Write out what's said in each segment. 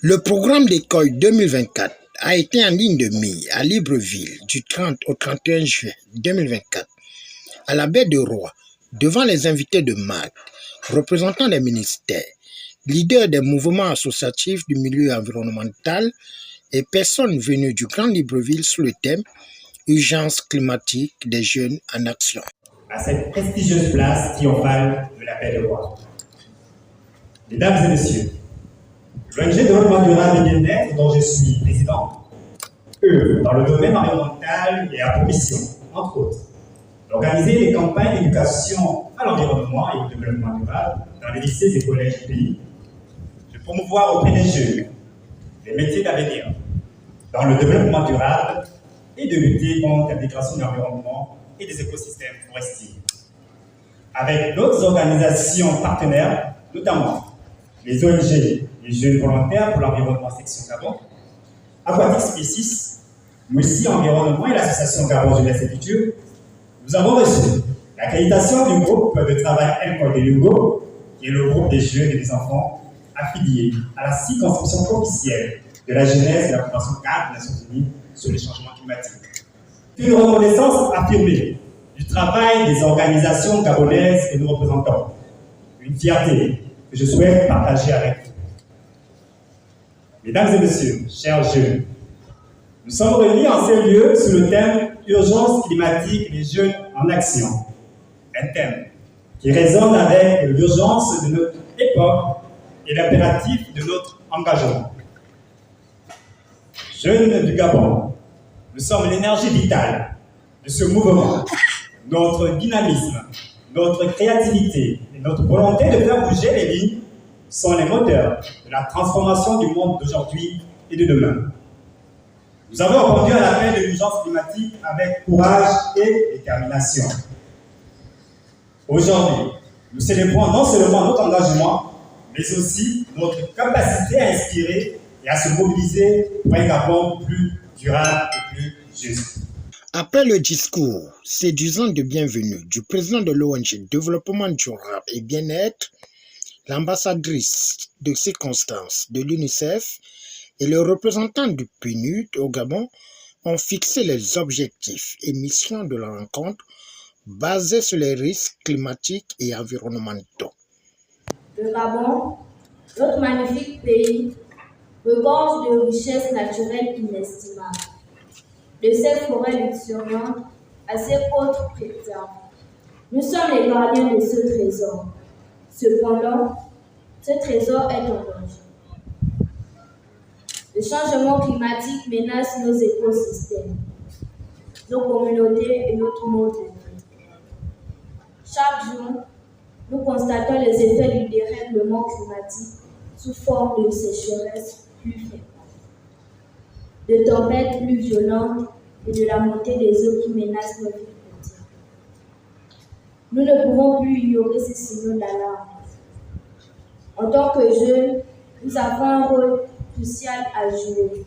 Le programme d'école 2024 a été en ligne de mire à Libreville du 30 au 31 juin 2024 à la baie de Roi, devant les invités de marque, représentants des ministères, leaders des mouvements associatifs du milieu environnemental et personnes venues du Grand Libreville sous le thème « Urgence climatique des jeunes en action ». À cette prestigieuse place triomphale de la baie de Roi. Mesdames et messieurs, l'ONG Développement durable et bien-être, dont je suis président, œuvre dans le domaine environnemental et a pour mission, entre autres, d'organiser des campagnes d'éducation à l'environnement et au développement durable dans les lycées et collèges du pays, de promouvoir auprès des jeunes les métiers d'avenir dans le développement durable et de lutter contre la dégradation de l'environnement et des écosystèmes forestiers. Avec d'autres organisations partenaires, notamment les ONG, les Jeunes volontaires pour l'environnement section Gabon, Aquatic Species, Mulsi Environnement et l'association Gabon Jeunesse et Culture, nous avons reçu l'accréditation du groupe de travail École de Lugo, qui est le groupe des jeunes et des enfants affiliés à la circonscription officielle de la jeunesse et de la Convention cadre des Nations Unies sur les changements climatiques. Une reconnaissance affirmée du travail des organisations gabonaises que nous représentons. Une fierté que je souhaite partager avec vous. Mesdames et messieurs, chers jeunes, nous sommes réunis en ces lieux sous le thème « Urgence climatique des jeunes en action ». Un thème qui résonne avec l'urgence de notre époque et l'impératif de notre engagement. Jeunes du Gabon, nous sommes l'énergie vitale de ce mouvement. Notre dynamisme, notre créativité et notre volonté de faire bouger les lignes sont les moteurs de la transformation du monde d'aujourd'hui et de demain. Nous avons répondu à l'appel de l'urgence climatique avec courage et détermination. Aujourd'hui, nous célébrons non seulement notre engagement, mais aussi notre capacité à inspirer et à se mobiliser pour un Gabon plus durable et plus juste. Après le discours séduisant de bienvenue du président de l'ONG Développement durable et bien-être, l'ambassadrice de circonstance de l'UNICEF et le représentant du PNUD au Gabon ont fixé les objectifs et missions de la rencontre basés sur les risques climatiques et environnementaux. Le Gabon, notre magnifique pays, regorge de richesses naturelles inestimables. De ses forêts luxuriantes à ses côtes préservées. Nous sommes les gardiens de ce trésor. Cependant, ce trésor est en danger. Le changement climatique menace nos écosystèmes, nos communautés et notre mode de vie. Chaque jour, nous constatons les effets du dérèglement climatique sous forme de sécheresse plus fréquente, de tempêtes plus violentes et de la montée des eaux qui menacent nos vies quotidiennes. Nous ne pouvons plus ignorer ces signaux d'alarme. En tant que jeunes, nous avons un rôle crucial à jouer.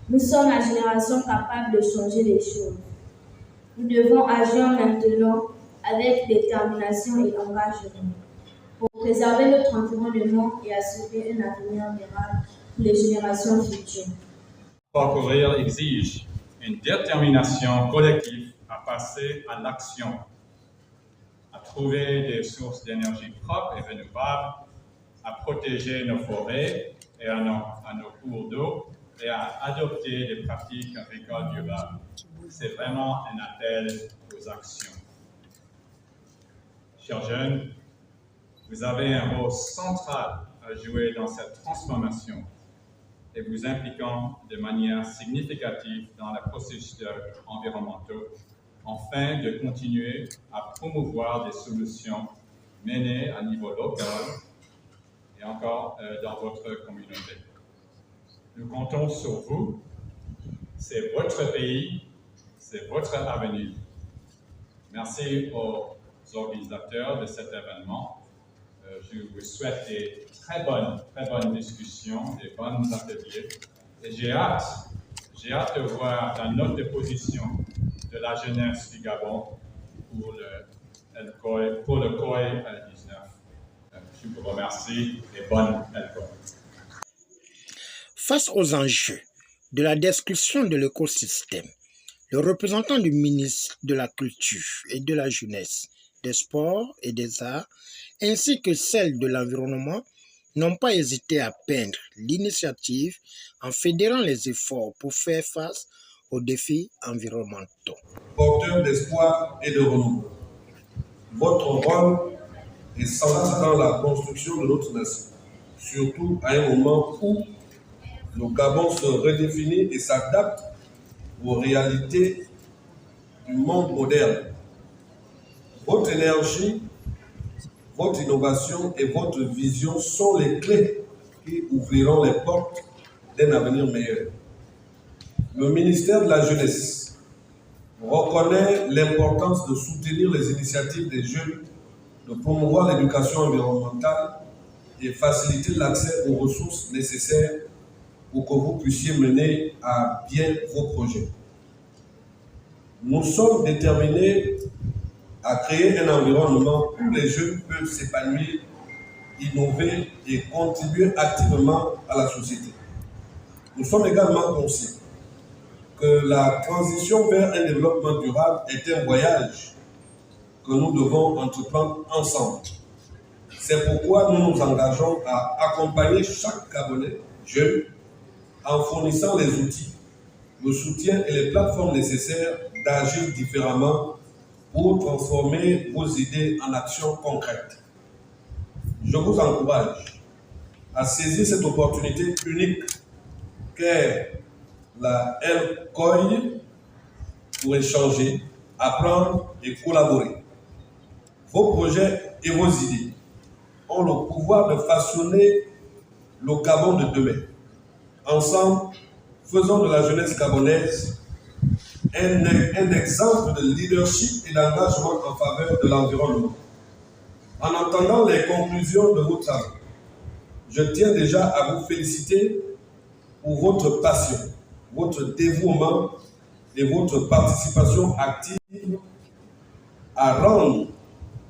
Nous sommes la génération capable de changer les choses. Nous devons agir maintenant avec détermination et engagement pour préserver notre environnement et assurer un avenir durable pour les générations futures. Parcourir exige une détermination collective à passer à l'action, à trouver des sources d'énergie propres et renouvelables, à protéger nos forêts et à nos cours d'eau et à adopter des pratiques agricoles durables. C'est vraiment un appel aux actions. Chers jeunes, vous avez un rôle central à jouer dans cette transformation et vous impliquant de manière significative dans les processus environnementaux, afin de continuer à promouvoir des solutions menées à niveau local et encore dans votre communauté. Nous comptons sur vous. C'est votre pays, c'est votre avenir. Merci aux organisateurs de cet événement. Je vous souhaite des très bonnes discussions, des bons ateliers. Et j'ai hâte de voir la note de position de la jeunesse du Gabon pour le COI 19. Je vous remercie et bonne école. Face aux enjeux de la destruction de l'écosystème, le représentant du ministre de la Culture et de la Jeunesse, des Sports et des Arts, ainsi que celle de l'Environnement, n'ont pas hésité à peindre l'initiative en fédérant les efforts pour faire face aux défis environnementaux. Porteur d'espoir et de renouveau, votre rôle est central dans la construction de notre nation, surtout à un moment où le Gabon se redéfinit et s'adapte aux réalités du monde moderne. Votre énergie, votre innovation et votre vision sont les clés qui ouvriront les portes d'un avenir meilleur. Le ministère de la Jeunesse reconnaît l'importance de soutenir les initiatives des jeunes, de promouvoir l'éducation environnementale et faciliter l'accès aux ressources nécessaires pour que vous puissiez mener à bien vos projets. Nous sommes déterminés à créer un environnement où les jeunes peuvent s'épanouir, innover et contribuer activement à la société. Nous sommes également conscients que la transition vers un développement durable est un voyage que nous devons entreprendre ensemble. C'est pourquoi nous nous engageons à accompagner chaque Gabonais jeune en fournissant les outils, le soutien et les plateformes nécessaires d'agir différemment pour transformer vos idées en actions concrètes. Je vous encourage à saisir cette opportunité unique qu'est la LCOI pour échanger, apprendre et collaborer. Vos projets et vos idées ont le pouvoir de façonner le Gabon de demain. Ensemble, faisons de la jeunesse gabonaise un exemple de leadership et d'engagement en faveur de l'environnement. En entendant les conclusions de vos travaux, je tiens déjà à vous féliciter pour votre passion, votre dévouement et votre participation active à rendre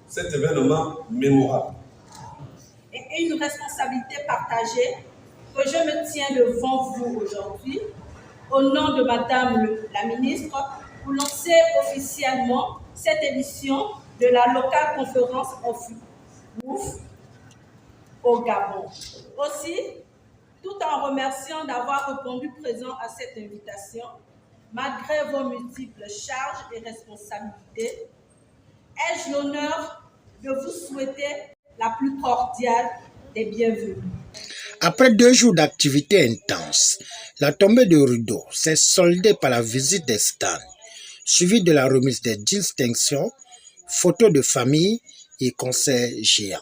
cet événement mémorable. Et une responsabilité partagée que je me tiens devant vous aujourd'hui, au nom de Madame la Ministre, pour lancer officiellement cette édition de la locale conférence WOOF au Gabon. Aussi, tout en remerciant d'avoir répondu présent à cette invitation, malgré vos multiples charges et responsabilités, ai-je l'honneur de vous souhaiter la plus cordiale des bienvenues. Après 2 jours d'activité intense, la tombée de rideau s'est soldée par la visite des stands, suivie de la remise des distinctions, photos de famille et concerts géants.